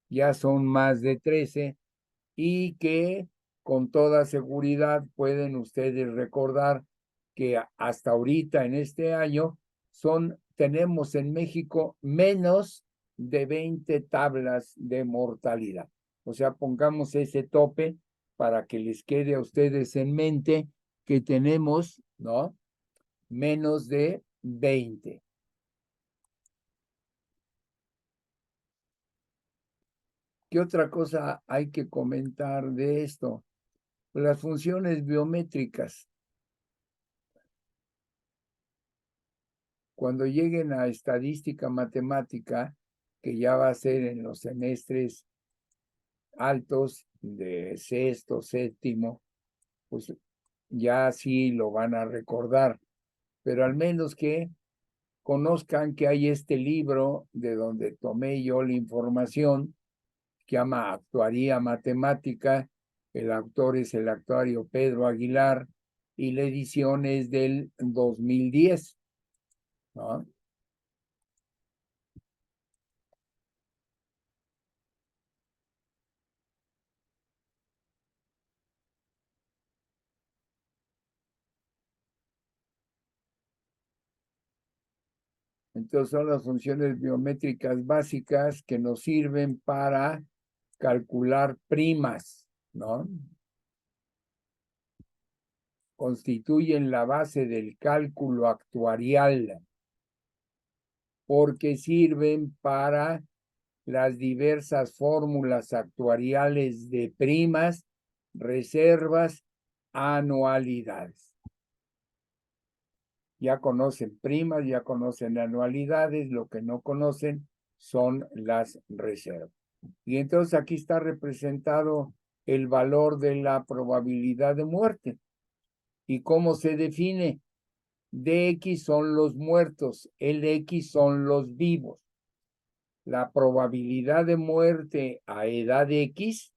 ya son más de 13 y que con toda seguridad pueden ustedes recordar que hasta ahorita en este año tenemos en México menos de 20 tablas de mortalidad. O sea, pongamos ese tope para que les quede a ustedes en mente que tenemos, ¿no? Menos de 20. ¿Qué otra cosa hay que comentar de esto? Las funciones biométricas. Cuando lleguen a estadística matemática, que ya va a ser en los semestres altos de sexto, séptimo, pues ya sí lo van a recordar, pero al menos que conozcan que hay este libro de donde tomé yo la información, que llama Actuaría Matemática, el autor es el actuario Pedro Aguilar, y la edición es del 2010, ¿no? Entonces son las funciones biométricas básicas que nos sirven para calcular primas, ¿no? Constituyen la base del cálculo actuarial porque sirven para las diversas fórmulas actuariales de primas, reservas, anualidades. Ya conocen primas, ya conocen anualidades, lo que no conocen son las reservas. Y entonces aquí está representado el valor de la probabilidad de muerte. ¿Y cómo se define? DX son los muertos, LX son los vivos. La probabilidad de muerte a edad X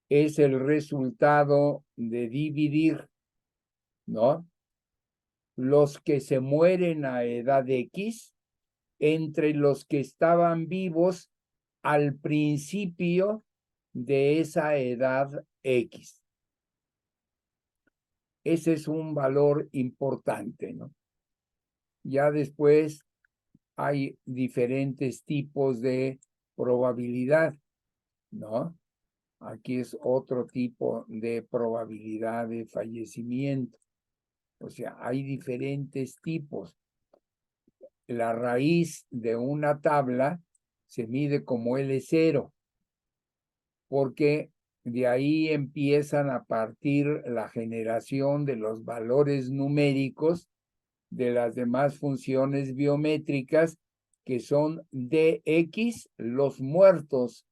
es el resultado de dividir, ¿no? Los que se mueren a edad X entre los que estaban vivos al principio de esa edad X. Ese es un valor importante, ¿no? Ya después hay diferentes tipos de probabilidad, ¿no? Aquí es otro tipo de probabilidad de fallecimiento. O sea, hay diferentes tipos. La raíz de una tabla se mide como L0, porque de ahí empiezan a partir la generación de los valores numéricos de las demás funciones biométricas, que son DX, los muertos,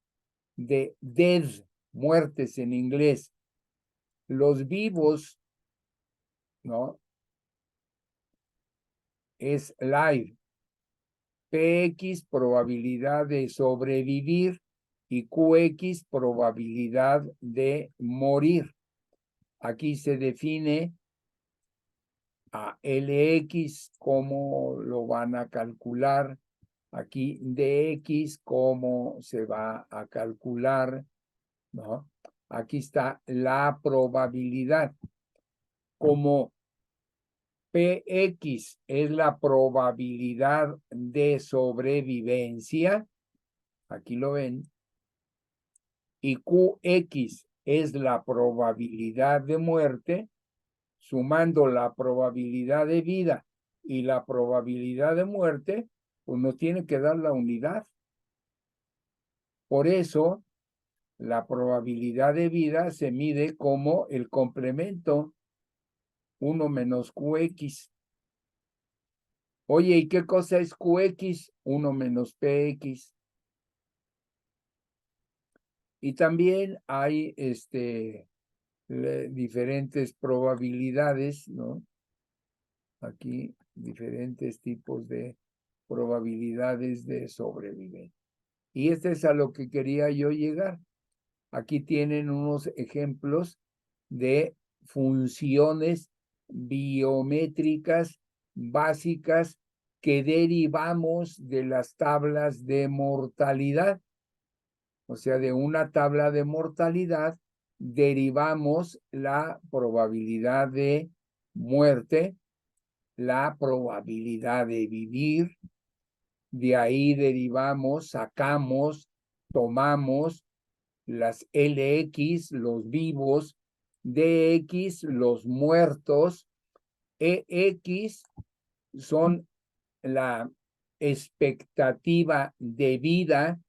de dead, muertes en inglés. Los vivos, ¿no? Es live. PX, probabilidad de sobrevivir, y QX, probabilidad de morir. Aquí se define a LX, cómo lo van a calcular. Aquí DX, cómo se va a calcular, ¿no? Aquí está la probabilidad. Como PX es la probabilidad de sobrevivencia, aquí lo ven, y QX es la probabilidad de muerte, sumando la probabilidad de vida y la probabilidad de muerte, pues nos tiene que dar la unidad. Por eso, la probabilidad de vida se mide como el complemento 1 menos QX. Oye, ¿y qué cosa es QX? 1 menos PX. Y también hay diferentes probabilidades, ¿no? Aquí diferentes tipos de probabilidades de sobrevivencia. Y este es a lo que quería yo llegar. Aquí tienen unos ejemplos de funciones biométricas básicas que derivamos de las tablas de mortalidad. O sea, de una tabla de mortalidad derivamos la probabilidad de muerte, la probabilidad de vivir, de ahí derivamos, sacamos, tomamos las LX, los vivos, DX, los muertos, EX son la expectativa de vida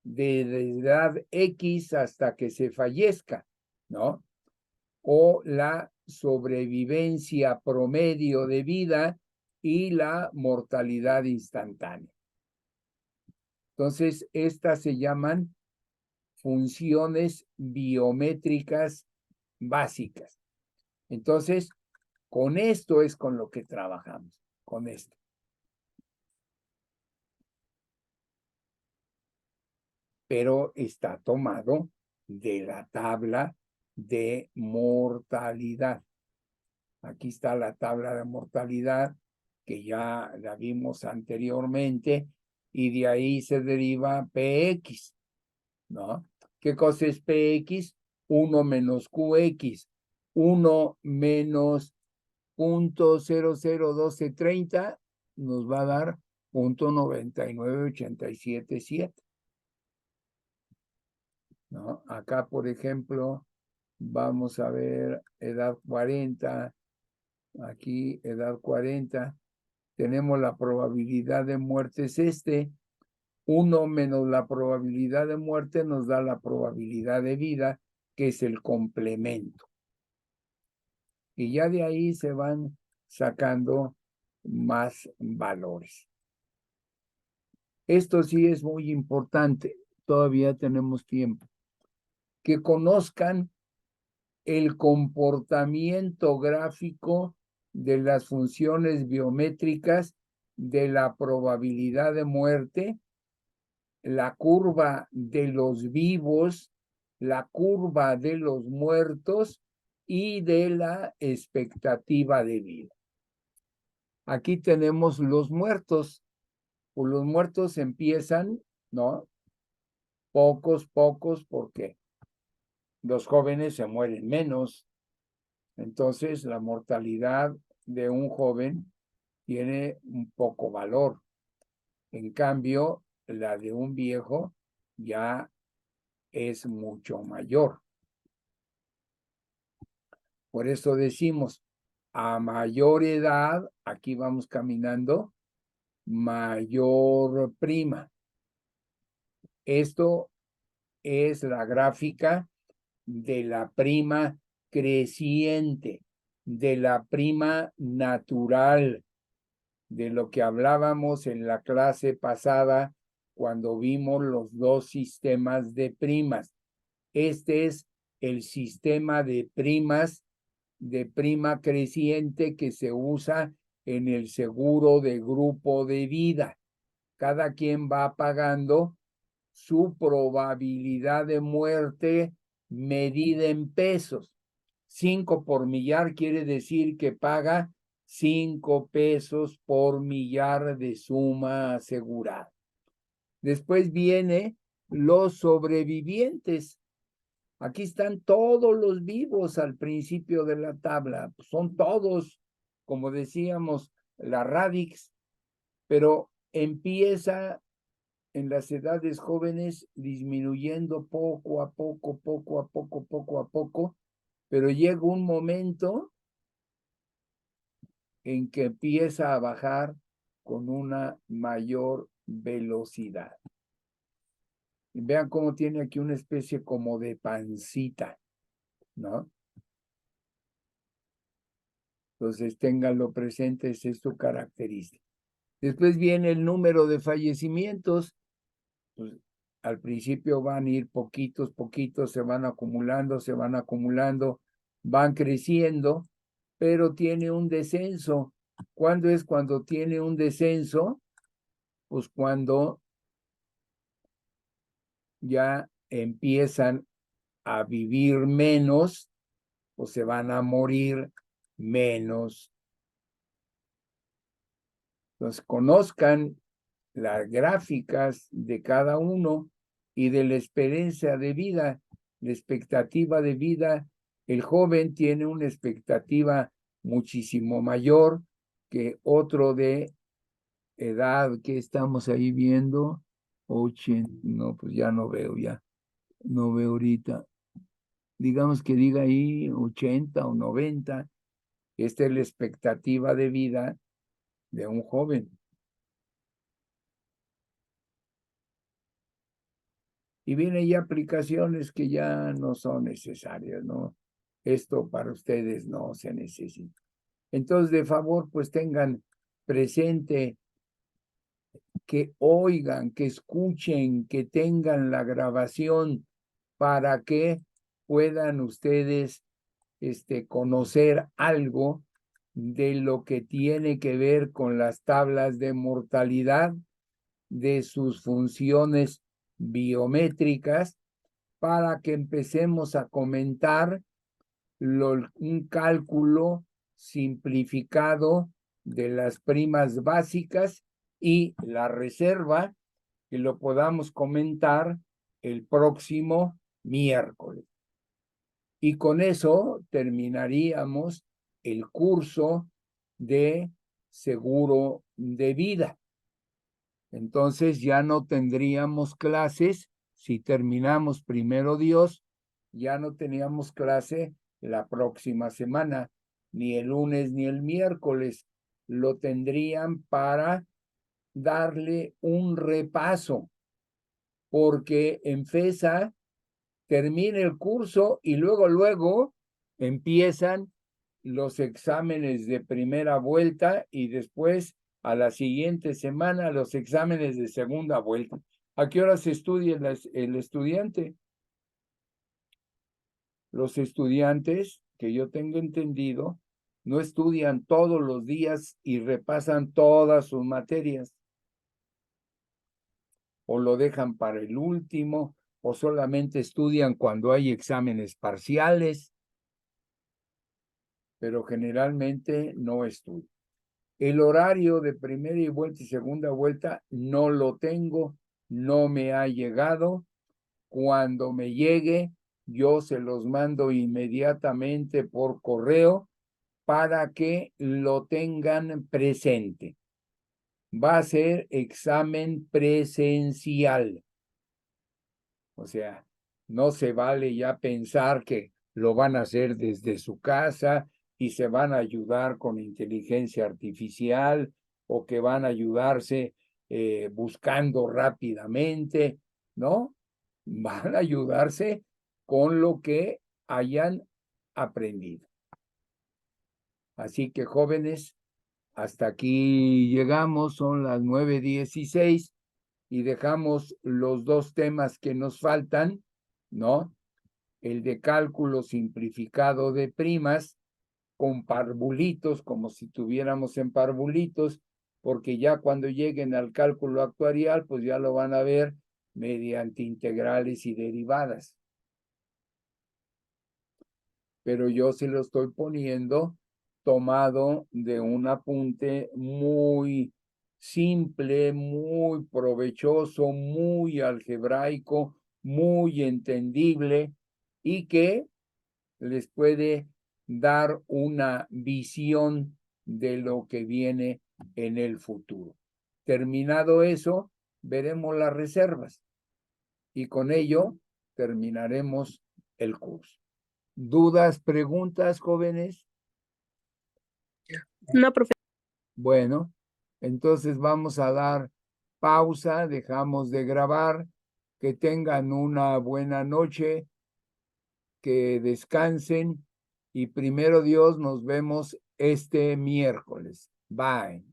de edad X hasta que se fallezca, ¿no? O la sobrevivencia promedio de vida y la mortalidad instantánea. Entonces, estas se llaman funciones biométricas básicas. Entonces, con esto es con lo que trabajamos, con esto. Pero está tomado de la tabla de mortalidad. Aquí está la tabla de mortalidad que ya la vimos anteriormente y de ahí se deriva PX, ¿no? ¿Qué cosa es PX? 1 menos QX. 1 menos 0.001230 nos va a dar 0.99877, ¿no? Acá, por ejemplo, vamos a ver edad 40. Aquí, edad 40. Tenemos la probabilidad de muerte es 1 menos la probabilidad de muerte nos da la probabilidad de vida, que es el complemento. Y ya de ahí se van sacando más valores. Esto sí es muy importante, todavía tenemos tiempo. Que conozcan el comportamiento gráfico de las funciones biométricas de la probabilidad de muerte, la curva de los vivos, la curva de los muertos y de la expectativa de vida. Aquí tenemos los muertos. Pues los muertos empiezan, ¿no? Pocos, porque los jóvenes se mueren menos. Entonces, la mortalidad de un joven tiene un poco valor. En cambio, la de un viejo ya es mucho mayor. Por eso decimos, a mayor edad, aquí vamos caminando, mayor prima. Esto es la gráfica de la prima creciente, de la prima natural, de lo que hablábamos en la clase pasada cuando vimos los dos sistemas de primas. Este es el sistema de primas de prima creciente que se usa en el seguro de grupo de vida. Cada quien va pagando su probabilidad de muerte medida en pesos. 5 por millar quiere decir que paga 5 pesos por millar de suma asegurada. Después viene los sobrevivientes. Aquí están todos los vivos al principio de la tabla. Son todos, como decíamos, la radix, pero empieza en las edades jóvenes disminuyendo poco a poco, poco a poco, pero llega un momento en que empieza a bajar con una mayor velocidad. Y vean cómo tiene aquí una especie como de pancita, ¿no? Entonces, ténganlo presente, esa es su característica. Después viene el número de fallecimientos. Pues, al principio van a ir poquitos, se van acumulando, van creciendo, pero tiene un descenso. ¿Cuándo es cuando tiene un descenso? Pues cuando ya empiezan a vivir menos o se van a morir menos. Entonces, conozcan las gráficas de cada uno y de la experiencia de vida, la expectativa de vida. El joven tiene una expectativa muchísimo mayor que otro de edad que estamos ahí viendo. 80, no, pues ya no veo, no veo ahorita. Digamos que diga ahí 80 o 90. Esta es la expectativa de vida de un joven. Y vienen ya aplicaciones que ya no son necesarias, ¿no? Esto para ustedes no se necesita. Entonces, de favor, pues tengan presente que oigan, que escuchen, que tengan la grabación para que puedan ustedes conocer algo de lo que tiene que ver con las tablas de mortalidad, de sus funciones biométricas, para que empecemos a comentar un cálculo simplificado de las primas básicas y la reserva, que lo podamos comentar el próximo miércoles. Y con eso terminaríamos el curso de seguro de vida. Entonces ya no tendríamos clases. Si terminamos primero Dios, ya no teníamos clase la próxima semana, ni el lunes ni el miércoles. Lo tendrían para darle un repaso, porque en FESA termina el curso y luego empiezan los exámenes de primera vuelta y después a la siguiente semana los exámenes de segunda vuelta. ¿A qué hora se estudia el estudiante? Los estudiantes, que yo tengo entendido, no estudian todos los días y repasan todas sus materias. O lo dejan para el último, o solamente estudian cuando hay exámenes parciales, pero generalmente no estudian. El horario de primera vuelta y segunda vuelta no lo tengo, no me ha llegado. Cuando me llegue, yo se los mando inmediatamente por correo para que lo tengan presente. Va a ser examen presencial. O sea, no se vale ya pensar que lo van a hacer desde su casa y se van a ayudar con inteligencia artificial o que van a ayudarse buscando rápidamente, ¿no? Van a ayudarse con lo que hayan aprendido. Así que jóvenes, hasta aquí llegamos, son las 9:16 y dejamos los dos temas que nos faltan, ¿no? El de cálculo simplificado de primas con parvulitos, como si tuviéramos en parvulitos, porque ya cuando lleguen al cálculo actuarial, pues ya lo van a ver mediante integrales y derivadas. Pero yo se lo estoy poniendo tomado de un apunte muy simple, muy provechoso, muy algebraico, muy entendible y que les puede dar una visión de lo que viene en el futuro. Terminado eso, veremos las reservas y con ello terminaremos el curso. ¿Dudas, preguntas, jóvenes? No, profe. Bueno, Entonces vamos a dar pausa, dejamos de grabar, que tengan una buena noche, que descansen y primero Dios nos vemos este miércoles. Bye.